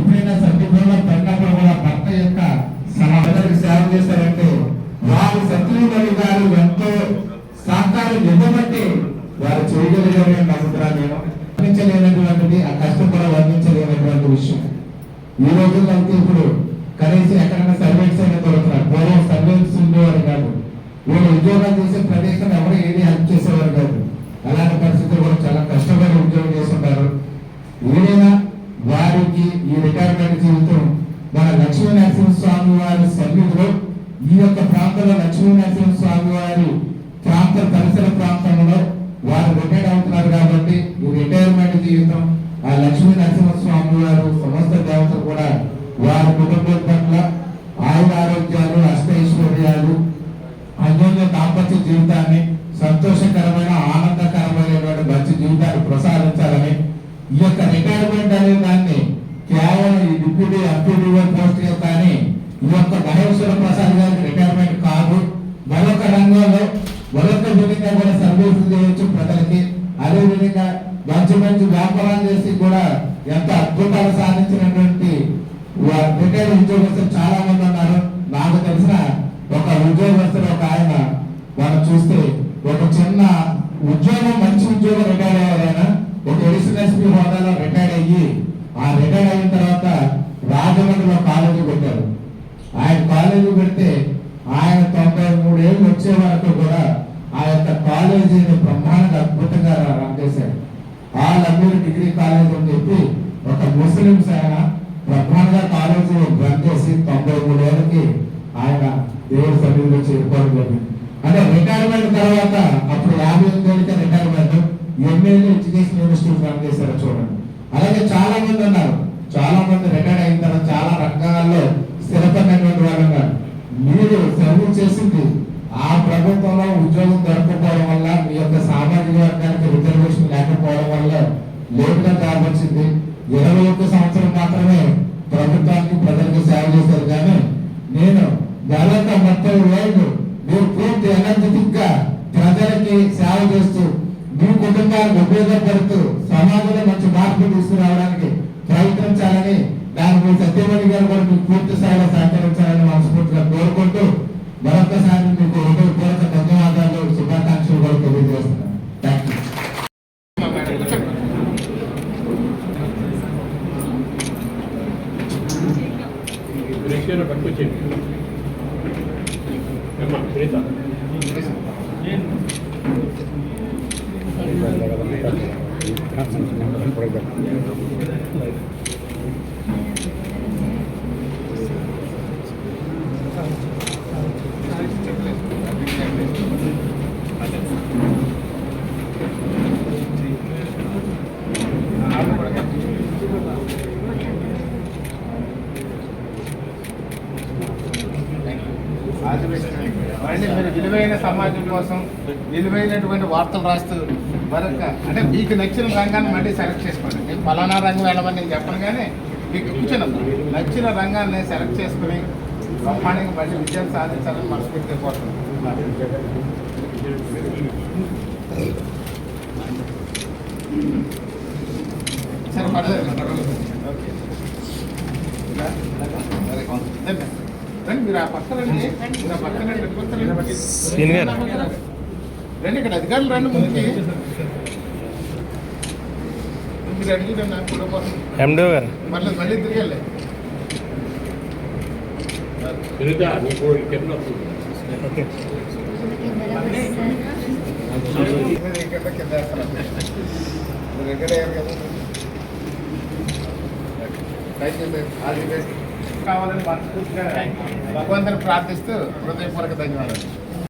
ఎప్పుడైనా సత్యభూమిలో పడినప్పుడు కూడా భర్త యొక్క సమాజానికి సేవ చేశారంటే వారి సత్యమణి గారు ఎంతో సహకారం ఇవ్వబట్టి వారు చేయగలిగారని నమ్ముతున్నాను. నేను వర్ణించలేనటువంటిది, ఆ కష్టం కూడా వర్ణించలేనటువంటి విషయం. ఈ రోజుల్లో అయితే ఇప్పుడు కనీసం ఎక్కడైనా సర్వెంట్స్ అయినా దొరుకుతున్నారు. పూర్వం సర్వెంట్స్ ఉండేవారు కాదు. వీళ్ళు ఉద్యోగాలు చేసే ప్రదేశం ఎవరు ఏది హెల్ప్ చేసేవారు కాదు. అలాంటి పరిస్థితులు కూడా చాలా కష్టపడి ఉద్యోగం చేస్తుంటారు. ఏదైనా వారికి ఈ రిటైర్మెంట్ జీవితం మన లక్ష్మీ నరసింహస్వామి వారి సన్నిధిలో ఈ యొక్క ప్రాంతంలో లక్ష్మీ నరసింహస్వామి వారి పరిసర ప్రాంతంలో వారు రిటైర్ అవుతున్నారు కాబట్టి ఈ రిటైర్మెంట్ జీవితం ఆ లక్ష్మీ నరసింహస్వామి వారు సమస్త దేవతలు కూడా వారి కుటుంబం పట్ల ఆయుర ఆరోగ్యాలు, అష్టైశ్వర్యాలు, అన్యోన్య దాంపత్య జీవితాన్ని, సంతోషకరమైన ఆనందకరమైనటువంటి మంచి జీవితాన్ని ప్రసాదించాలని ఈ యొక్క రిటైర్మెంట్ అనే దాన్ని కేవలం ఈ డిప్యూటీ ఎంపీడీఓ పోస్ట్ కానీ ఈ యొక్క మహేశ్వర ప్రసాద్ గారికి రిటైర్మెంట్ కాదు. మరొక రంగంలో మరొక విధంగా కూడా సర్వీసులు చేయొచ్చు ప్రజలకి. అదే విధంగా మంచి మంచి వ్యాపారాలు చేసి కూడా ఎంత అద్భుతాలు సాధించినటువంటి రిటైర్డ్ ఉద్యోగస్తులు చాలా మంది ఉన్నారు. నాకు తెలిసిన ఒక ఉద్యోగస్తులు ఒక ఆయన మనం చూస్తే ఒక చిన్న ఉద్యోగం, మంచి ఉద్యోగం రిటైర్ అయ్యారైనా ఒక ఎడిషనల్ ఎస్పీ హోదాలో రిటైర్ అయ్యి ఆ రిటైర్ అయిన తర్వాత రాజమండ్రిలో కాలేజీ పెట్టారు. ఆయన కాలేజీ పెడితే ఆయన 93 ఏళ్ళు వచ్చే వరకు కూడా ఆ యొక్క కాలేజీని బ్రహ్మాండంగా అద్భుతంగా రన్ చేశాడు. ఆల్ అమీర్ డిగ్రీ కాలేజ్ అని చెప్పి ఒక ముస్లింస్ ఆయన బ్రహ్మాండంగా కాలేజీ రన్ చేసి 93 ఏళ్ళకి ఆయన దేవుడి సన్నిధిలో చేరుకోవడం జరిగింది. అంటే రిటైర్మెంట్ తర్వాత అప్పుడు 58 ఏళ్ళకి retirement, MLA education university run చేశారు చూడండి. అలాగే చాలా మంది ఉన్నారు. చాలా మంది రిటైర్ అయిన తర్వాత చాలా రంగాల్లో స్థిరపడినటువంటి వాళ్ళు ఉన్నారు. మీరు సర్వీస్ చేసింది ఆ ప్రభుత్వంలో ఉద్యోగం దొరకపోవడం వల్ల, మీ యొక్క సామాజిక వర్గానికి రిజర్వేషన్ లేకపోవడం వల్ల లేటుగా జాబ్ వచ్చింది. 21 సంవత్సరం మాత్రమే ప్రభుత్వానికి ప్రజలకు సేవ చేశారు. కానీ నేను దాదాపు 30 ఏళ్ళు మీరు పూర్తి ఎనర్జెటిక్ గా ప్రజలకి సేవ చేస్తూ మీ కుటుంబానికి ఉపయోగపడుతూ సమాజంలో మంచి మార్పు తీసుకురావడానికి ప్రయత్నించాలని, దానికి సత్యమణి గారు కూడా మీకు పూర్తి స్థాయిలో సహకరించాలని మనస్ఫూర్తిగా కోరుకుంటూ మరొకసారి మీకు హృదయపూర్వక ధన్యవాదాలు, శుభాకాంక్షలు కూడా తెలియజేస్తున్నాను. థ్యాంక్ మీరు విలువైన సమాజం కోసం విలువైనటువంటి వార్తలు రాస్తూ మరొక అంటే మీకు నచ్చిన రంగాన్ని మళ్ళీ సెలెక్ట్ చేసుకోండి. మీకు ఫలానా రంగం వెళ్ళమని నేను చెప్పను, కానీ మీకు నచ్చిన రంగాన్ని సెలెక్ట్ చేసుకుని బ్రహ్మాండంగా మళ్ళీ విజయం సాధించాలని మనస్ఫూర్తిగా కోరుతున్నాను. సరే పర్లేదు, మీరు ఆ పక్కన రండి, ఇక్కడ అధికారులు రండి ముందుకి. మీరు అడిగి మళ్ళీ తిరిగి వెళ్ళి కావాలని మనస్ఫూర్తిగా భగవంతుని ప్రార్థిస్తూ హృదయపూర్వక ధన్యవాదాలు.